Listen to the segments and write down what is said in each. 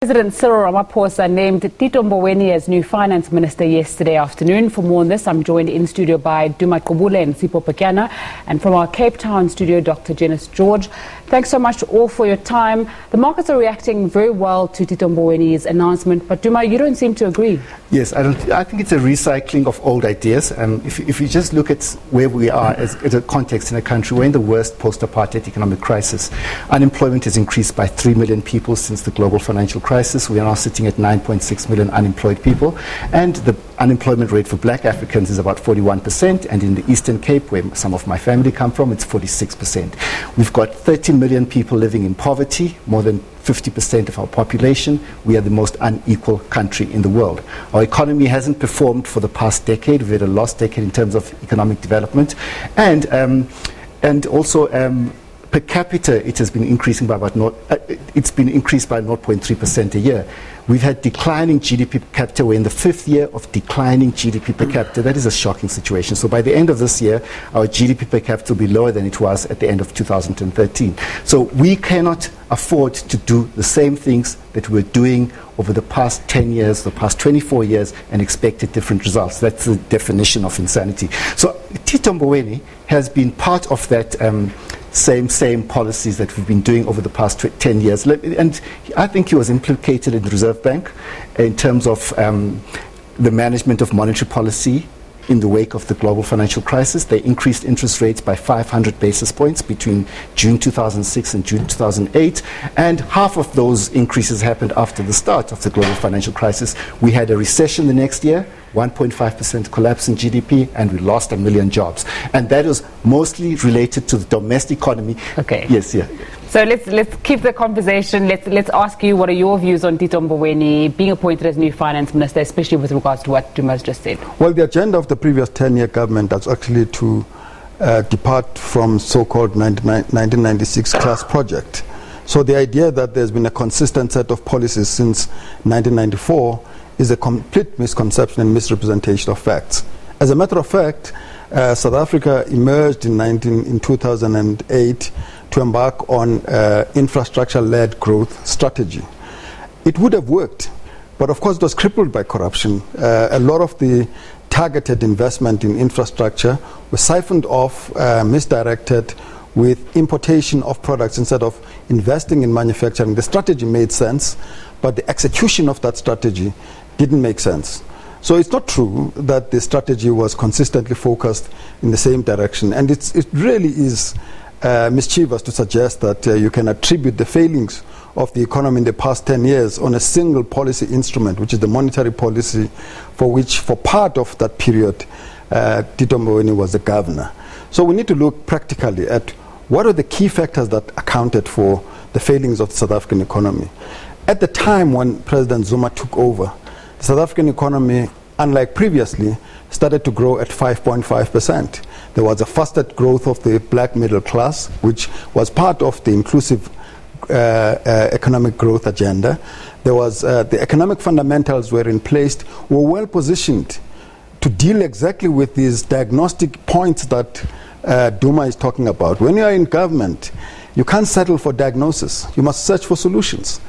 President Cyril Ramaphosa named Tito Mboweni as new finance minister yesterday afternoon. For more on this, I'm joined in studio by Duma, Gqubule and Sipho, Pityana, and from our Cape Town studio, Dr. Janice George. Thanks so much all for your time. The markets are reacting very well to Tito Mboweni's announcement, but Duma, you don't seem to agree. Yes, I think it's a recycling of old ideas. If you just look at where we are as a context in a country, we're in the worst post-apartheid economic crisis. Unemployment has increased by 3 million people since the global financial crisis. We are now sitting at 9.6 million unemployed people, and the unemployment rate for black Africans is about 41%, and in the Eastern Cape, where some of my family come from, it's 46%. We've got 30 million people living in poverty, more than 50% of our population. We are the most unequal country in the world. Our economy hasn't performed for the past decade. We've had a lost decade in terms of economic development, and also per capita, it has been increasing by it's been increased by 0.3% a year. We've had declining GDP per capita. We're in the 5th year of declining GDP per capita. That is a shocking situation. So by the end of this year, our GDP per capita will be lower than it was at the end of 2013. So we cannot afford to do the same things that we're doing over the past 10 years, the past 24 years, and expect different results. That's the definition of insanity. So Tito Mboweni has been part of that same policies that we've been doing over the past 10 years. And I think he was implicated in the Reserve Bank in terms of the management of monetary policy in the wake of the global financial crisis. They increased interest rates by 500 basis points between June 2006 and June 2008. And half of those increases happened after the start of the global financial crisis. We had a recession the next year, 1.5% collapse in GDP, and we lost 1 million jobs. And that was mostly related to the domestic economy. Okay. Yes, yeah. So let's keep the conversation. Let's ask you, what are your views on Tito Mboweni being appointed as new finance minister, especially with regards to what Duma's just said? Well, the agenda of the previous 10-year government was actually to depart from so-called 1996 class project. So the idea that there's been a consistent set of policies since 1994 is a complete misconception and misrepresentation of facts. As a matter of fact, South Africa emerged in 2008 to embark on infrastructure-led growth strategy. It would have worked, but of course it was crippled by corruption. A lot of the targeted investment in infrastructure was siphoned off, misdirected with importation of products instead of investing in manufacturing. The strategy made sense, but the execution of that strategy didn't make sense. So it's not true that the strategy was consistently focused in the same direction, and it really is mischievous to suggest that you can attribute the failings of the economy in the past 10 years on a single policy instrument, which is the monetary policy, for part of that period, Tito Mboweni was the governor. So we need to look practically at what are the key factors that accounted for the failings of the South African economy. At the time when President Duma took over, the South African economy, unlike previously, started to grow at 5.5%. There was a faster growth of the black middle class, which was part of the inclusive economic growth agenda. There was the economic fundamentals were in place, were well positioned to deal exactly with these diagnostic points that Duma is talking about. When you are in government, you can't settle for diagnosis. You must search for solutions.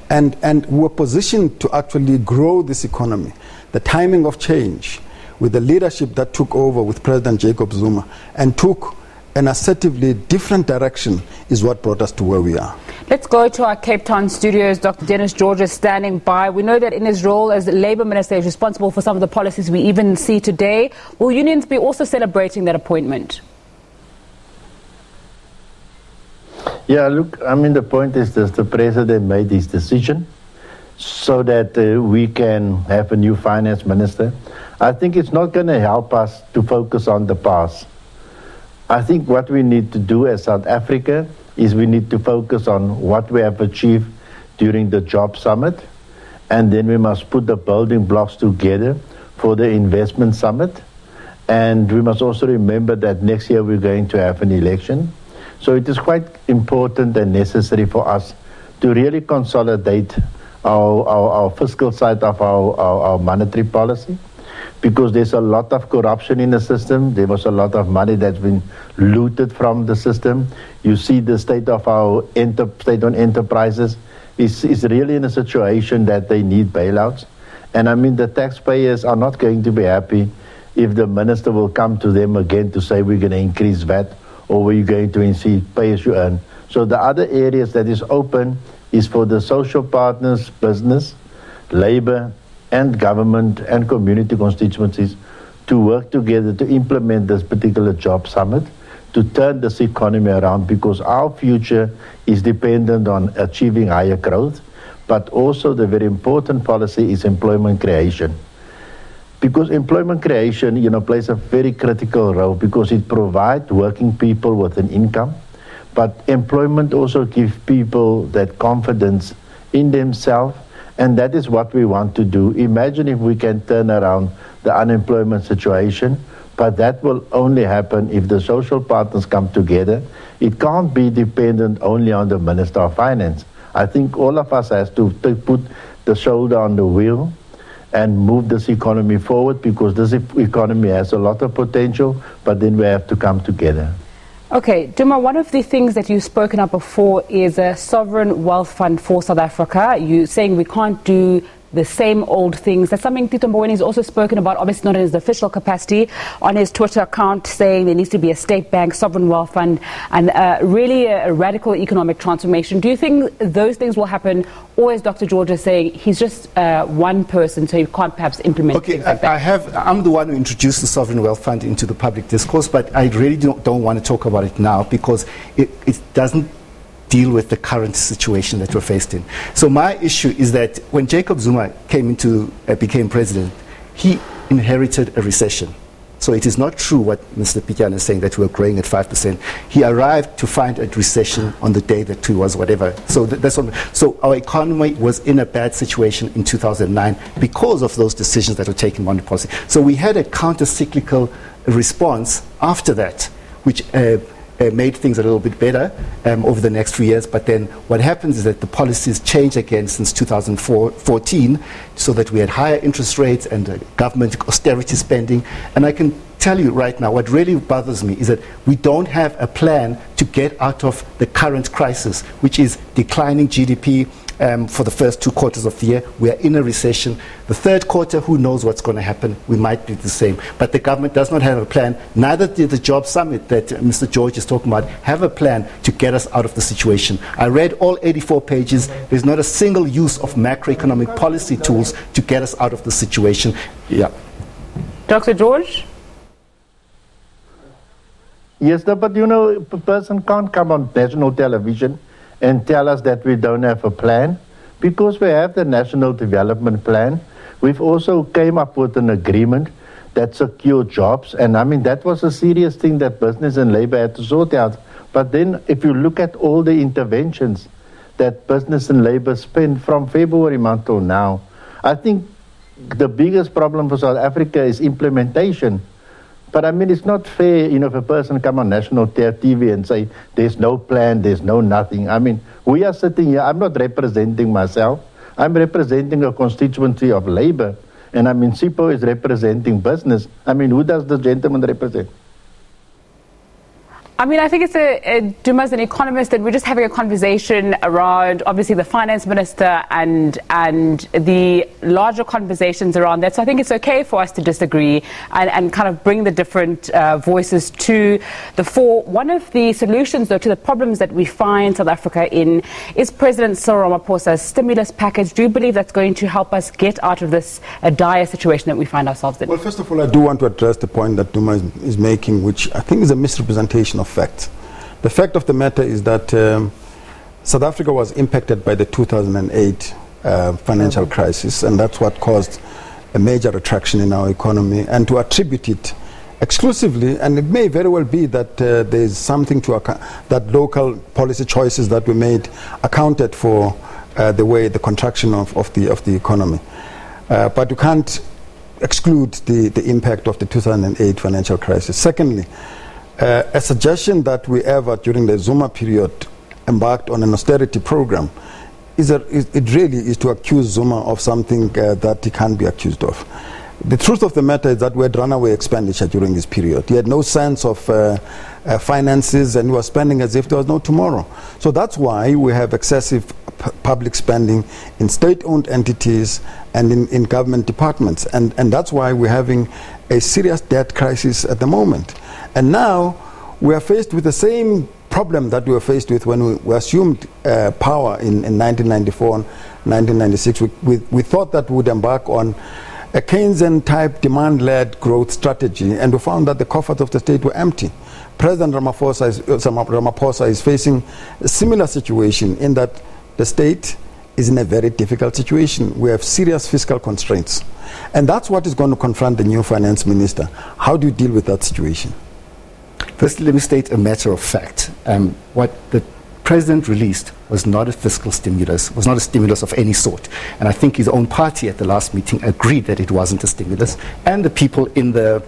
And we're positioned to actually grow this economy. The timing of change, with the leadership that took over with President Jacob Zuma and took an assertively different direction, is what brought us to where we are. Let's go to our Cape Town studios. Dr. Janice George is standing by. We know that in his role as the Labour Minister, he's responsible for some of the policies we even see today. Will unions be also celebrating that appointment? Yeah, look, I mean, the point is this: the president made his decision so that we can have a new finance minister. I think it's not going to help us to focus on the past. I think what we need to do as South Africa is we need to focus on what we have achieved during the Job Summit, and then we must put the building blocks together for the Investment Summit. And we must also remember that next year we're going to have an election. So it is quite important and necessary for us to really consolidate our fiscal side of our monetary policy, because there's a lot of corruption in the system. There was a lot of money that's been looted from the system. You see the state of our state-owned enterprises is really in a situation that they need bailouts. And I mean, the taxpayers are not going to be happy if the minister will come to them again to say we're going to increase VAT or we're going to increase pay as you earn. So the other areas that is open is for the social partners, business, labor, and government and community constituencies to work together to implement this particular job summit, to turn this economy around, because our future is dependent on achieving higher growth, but also the very important policy is employment creation. Because employment creation, plays a very critical role because it provides working people with an income, but employment also gives people that confidence in themselves, and that is what we want to do. Imagine if we can turn around the unemployment situation, but that will only happen if the social partners come together. It can't be dependent only on the Minister of Finance. I think all of us has to put the shoulder on the wheel and move this economy forward, because this economy has a lot of potential, but then we have to come together. Okay, Duma, one of the things that you've spoken up before is a sovereign wealth fund for South Africa. You're saying we can't do the same old things. That's something Tito Mboweni has also spoken about, obviously not in his official capacity, on his Twitter account, saying there needs to be a state bank, sovereign wealth fund, and really a radical economic transformation. Do you think those things will happen, or is Dr. George saying he's just one person, so he can't perhaps implement things like that? I'm the one who introduced the sovereign wealth fund into the public discourse, but I really don't want to talk about it now because it doesn't deal with the current situation that we're faced in. So my issue is that when Jacob Zuma became president, he inherited a recession. So it is not true what Mr. Pityana is saying, that we were growing at 5%. He arrived to find a recession on the day that he was whatever. So so our economy was in a bad situation in 2009 because of those decisions that were taken in monetary policy. So we had a counter-cyclical response after that, which made things a little bit better over the next few years. But then what happens is that the policies change again since 2014, so that we had higher interest rates and government austerity spending. And I can tell you right now, what really bothers me is that we don't have a plan to get out of the current crisis, which is declining GDP. For the first 2 quarters of the year, we are in a recession. The third quarter, who knows what's going to happen? We might be the same. But the government does not have a plan. Neither did the job summit that Mr. George is talking about have a plan to get us out of the situation. I read all 84 pages. There's not a single use of macroeconomic policy tools to get us out of the situation. Yeah. Dr. George? Yes, but a person can't come on national television and tell us that we don't have a plan, because we have the National Development Plan. We've also came up with an agreement that secured jobs, and I mean that was a serious thing that business and labor had to sort out. But then if you look at all the interventions that business and labor spent from February month till now, I think the biggest problem for South Africa is implementation. But I mean, it's not fair, if a person come on national TV and say, there's no plan, there's no nothing. I mean, we are sitting here, I'm not representing myself. I'm representing a constituency of labor. And I mean, Sipho is representing business. I mean, who does the gentleman represent? I mean, I think it's Duma as an economist, and we're just having a conversation around, obviously, the finance minister and the larger conversations around that. So I think it's okay for us to disagree and kind of bring the different voices to the fore. One of the solutions, though, to the problems that we find South Africa in is President Cyril Ramaphosa's stimulus package. Do you believe that's going to help us get out of this dire situation that we find ourselves in? Well, first of all, I do want to address the point that Duma is making, which I think is a misrepresentation of facts. The fact of the matter is that South Africa was impacted by the 2008 financial crisis, and that's what caused a major retraction in our economy. And to attribute it exclusively, and it may very well be that there is something to account, that local policy choices that we made accounted for the contraction of the economy. But you can't exclude the impact of the 2008 financial crisis. Secondly, a suggestion that we ever, during the Zuma period, embarked on an austerity program, it really is to accuse Zuma of something that he can't be accused of. The truth of the matter is that we had runaway expenditure during this period. You had no sense of finances, and we were spending as if there was no tomorrow. So that's why we have excessive public spending in state-owned entities and in government departments. And that's why we're having a serious debt crisis at the moment. And now we are faced with the same problem that we were faced with when we assumed power in 1994 and 1996. We thought that we would embark on a Keynesian-type demand-led growth strategy, and we found that the coffers of the state were empty. President Ramaphosa is facing a similar situation in that the state is in a very difficult situation. We have serious fiscal constraints. And that's what is going to confront the new finance minister. How do you deal with that situation? Firstly, let me state a matter of fact. What the president released was not a fiscal stimulus, was not a stimulus of any sort. And I think his own party at the last meeting agreed that it wasn't a stimulus, and the people in the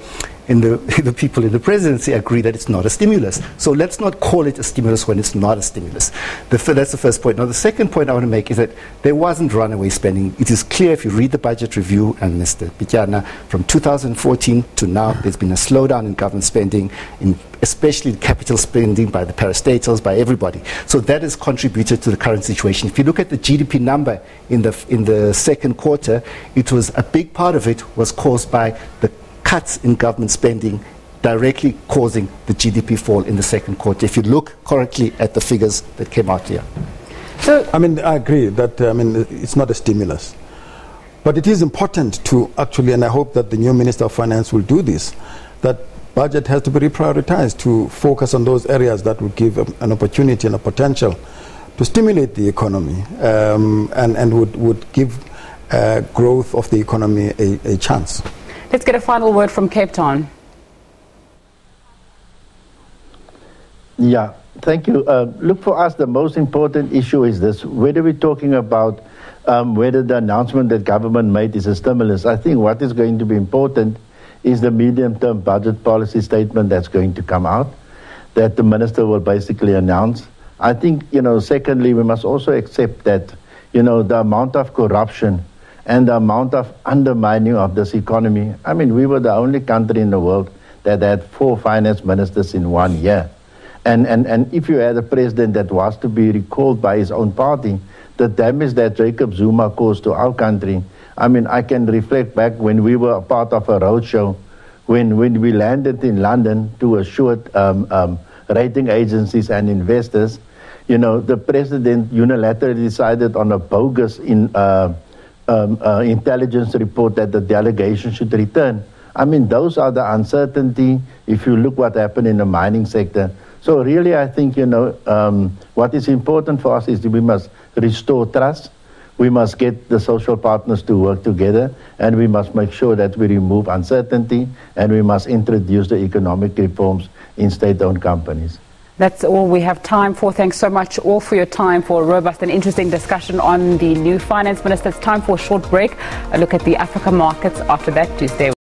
people in the presidency agree that it's not a stimulus. So let's not call it a stimulus when it's not a stimulus. That's the first point. Now, the second point I want to make is that there wasn't runaway spending. It is clear if you read the budget review, and Mr. Pityana, from 2014 to now, there's been a slowdown in government spending, especially capital spending by the parastatals, by everybody. So that has contributed to the current situation. If you look at the GDP number in the second quarter, it was a big part of it was caused by the cuts in government spending directly causing the GDP fall in the second quarter, if you look correctly at the figures that came out here. So, I agree that it's not a stimulus. But it is important to actually, and I hope that the new Minister of Finance will do this, that budget has to be reprioritized to focus on those areas that would give an opportunity and a potential to stimulate the economy and would give growth of the economy a chance. Let's get a final word from Cape Town. Yeah, thank you. Look, for us, the most important issue is this. Whether we're talking about whether the announcement that government made is a stimulus, I think what is going to be important is the medium-term budget policy statement that's going to come out, that the minister will basically announce. I think, secondly, we must also accept that, the amount of corruption and the amount of undermining of this economy. We were the only country in the world that had 4 finance ministers in 1 year. And if you had a president that was to be recalled by his own party, the damage that Jacob Zuma caused to our country, I can reflect back when we were a part of a roadshow, when we landed in London to assure rating agencies and investors, the president unilaterally decided on a bogus intelligence report that the delegation should return. Those are the uncertainty if you look what happened in the mining sector. So really, I think, what is important for us is that we must restore trust. We must get the social partners to work together, and we must make sure that we remove uncertainty, and we must introduce the economic reforms in state-owned companies. That's all we have time for. Thanks so much all for your time for a robust and interesting discussion on the new finance minister. It's time for a short break. A look at the African markets. After that, Tuesday.